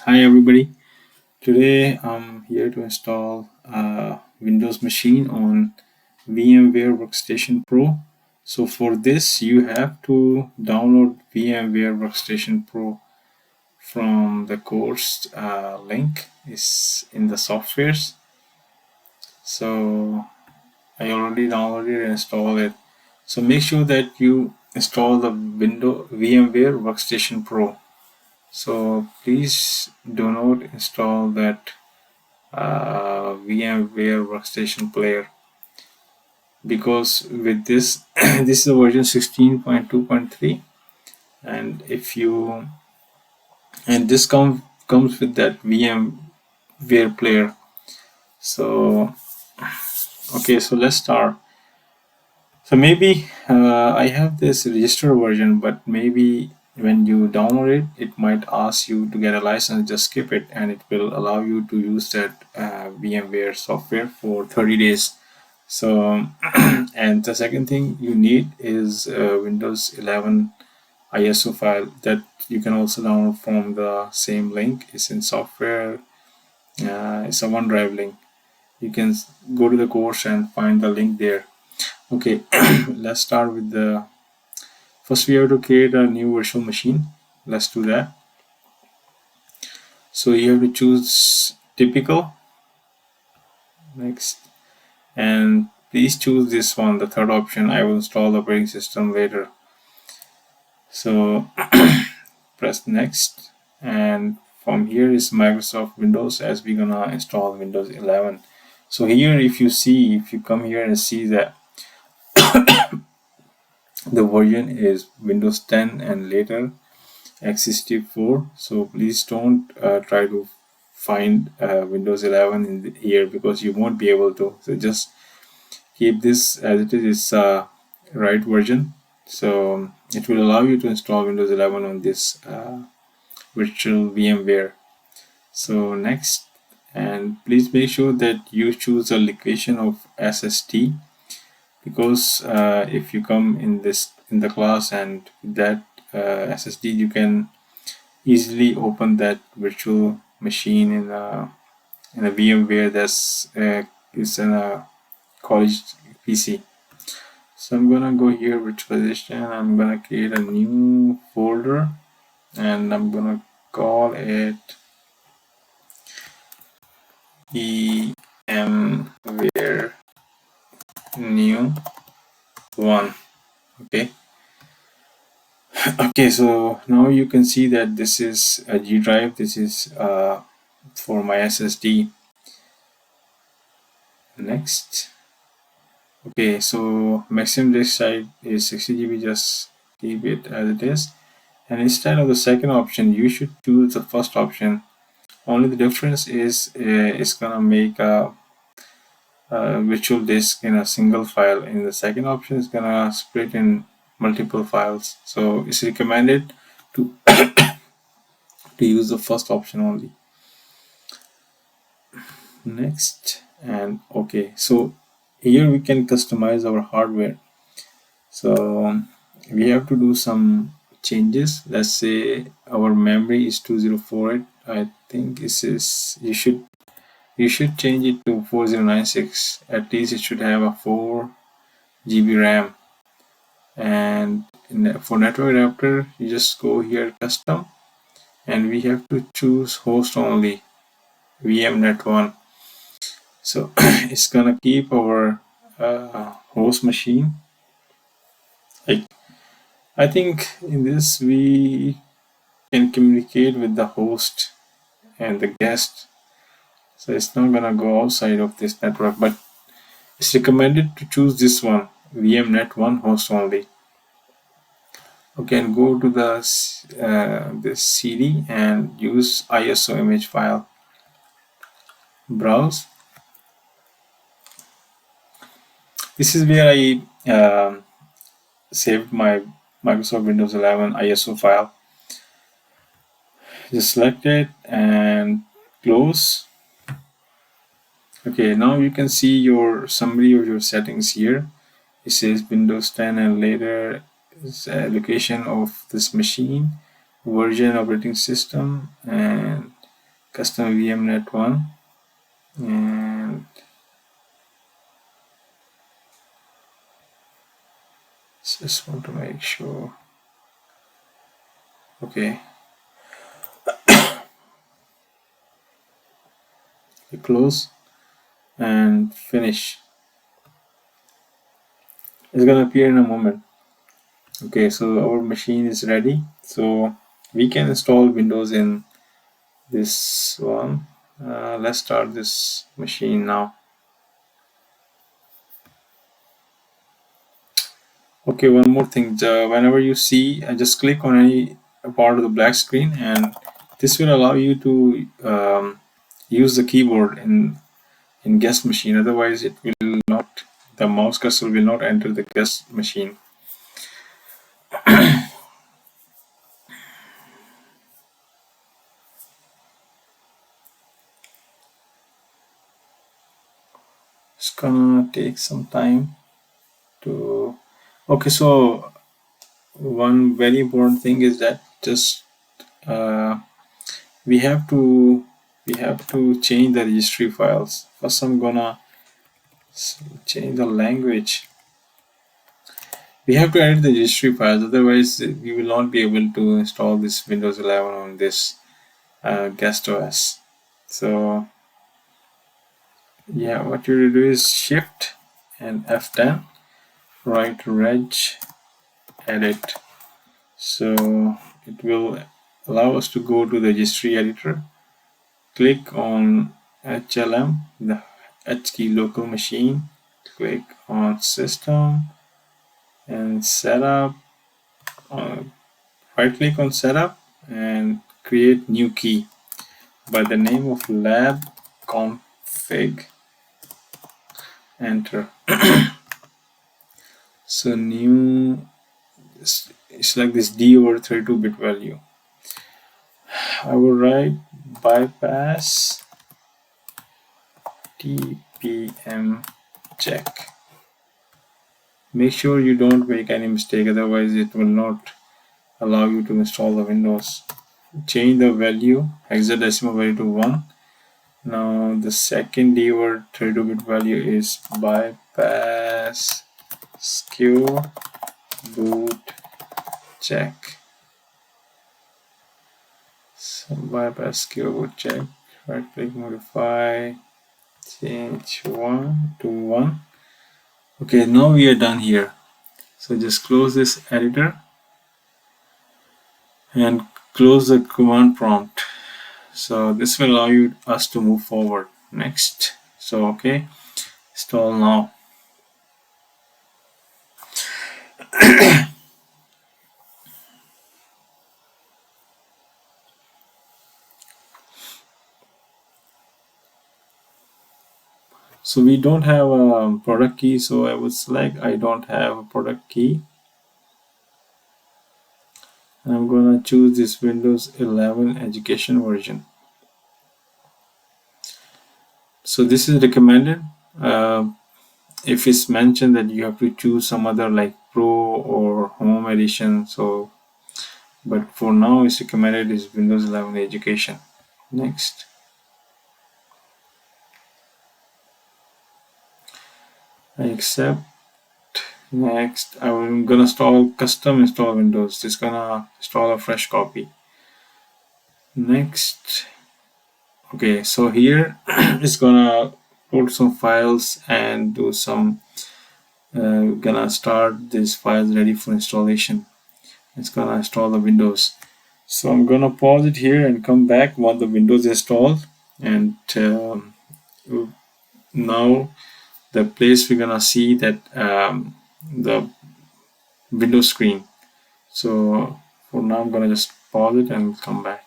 Hi everybody. Today I'm here to install a Windows machine on VMware Workstation Pro. So for this you have to download VMware Workstation Pro from the course link is in the softwares. So I already downloaded and installed it. So make sure that you install the VMware Workstation Pro. So please do not install that VMware Workstation Player, because with this this is a version 16.2.3, and if you and this comes with that VMware player. So okay, so let's start. So maybe I have this register version, but maybe when you download it, it might ask you to get a license. Just skip it, and it will allow you to use that VMware software for 30 days. So, and the second thing you need is Windows 11 ISO file that you can also download from the same link. It's in software. It's a OneDrive link. You can go to the course and find the link there. Okay, let's start with the first. We have to create a new virtual machine. Let's do that. So you have to choose typical. Next, and please choose this one, the third option. I will install the operating system later. So press next, and from here is Microsoft Windows, as we're gonna install Windows 11. So here, if you come here and see that the version is Windows 10 and later x64. So please don't try to find Windows 11 in here, because you won't be able to. So just keep this as it is. It's right version. So it will allow you to install Windows 11 on this virtual VMware. So next, and please make sure that you choose a location of SSD, because if you come in the class and that SSD, you can easily open that virtual machine in a VMware that's is in a college PC. So I'm gonna go here virtualization. I'm gonna create a new folder, and I'm gonna call it VMware new one. Okay. Okay, so now you can see that this is a G drive. This is for my SSD. Next. Okay, so maximum disk size is 60 GB. Just keep it as it is. And instead of the second option, you should choose the first option. Only the difference is it's gonna make a virtual disk in a single file. In the second option, it's gonna split in multiple files. So it's recommended to to use the first option only. Next, and okay, so here we can customize our hardware. So we have to do some changes. Let's say our memory is 2048. I think this is you should change it to 4096. At least it should have a 4 GB RAM. And for network adapter, you just go here custom, and we have to choose host only, VMnet1. So it's gonna keep our host machine. I think in this we can communicate with the host and the guest, so it's not gonna go outside of this network, but it's recommended to choose this one, VMnet1 host only. Okay, and go to the this CD and use ISO image file. Browse. This is where I saved my Microsoft Windows 11 ISO file. Just select it and close. Okay, now you can see your summary of your settings here. It says Windows 10 and later is location of this machine, version, operating system, and custom VMNet 1, and just want to make sure. Okay, close and finish. It's gonna appear in a moment. Okay, so our machine is ready, so we can install Windows in this one. Let's start this machine now. Okay, one more thing. Whenever you see, just click on any part of the black screen, and this will allow you to use the keyboard in guest machine. Otherwise, it will not. The mouse cursor will not enter the guest machine. It's gonna take some time to. Okay, so one very important thing is that just uh, we have to change the registry files. First, I'm gonna change the language. We have to edit the registry files, otherwise we will not be able to install this Windows 11 on this guest OS. So yeah, what you do is Shift and F10, write reg edit. So it will allow us to go to the registry editor, click on HLM, the H key local machine, click on system and setup, right click on setup and create new key by the name of lab config, enter. So new, select this D over 32-bit value. I will write bypass TPM check. Make sure you don't make any mistake, otherwise it will not allow you to install the Windows. Change the value, hexadecimal value to 1. Now the second D over 32-bit value is bypass secure boot check. So bypass secure boot check, right click modify, change 1 to 1. Okay, now we are done here. So just close this editor and close the command prompt. So this will allow us to move forward. Next. So okay, install now. So we don't have a product key, so I would select I don't have a product key. And I'm gonna choose this Windows 11 education version. So this is recommended. If it's mentioned that you have to choose some other like Pro or Home Edition, so but for now it's recommended is Windows 11 education. Next. I accept. Next, I'm gonna custom install Windows. It's gonna install a fresh copy. Next. Okay, so here it's gonna put some files and do some gonna start these files ready for installation. It's gonna install the Windows. So I'm gonna pause it here and come back once the Windows installed, and now the place we're gonna see that the Windows screen. So for now I'm gonna just pause it and come back.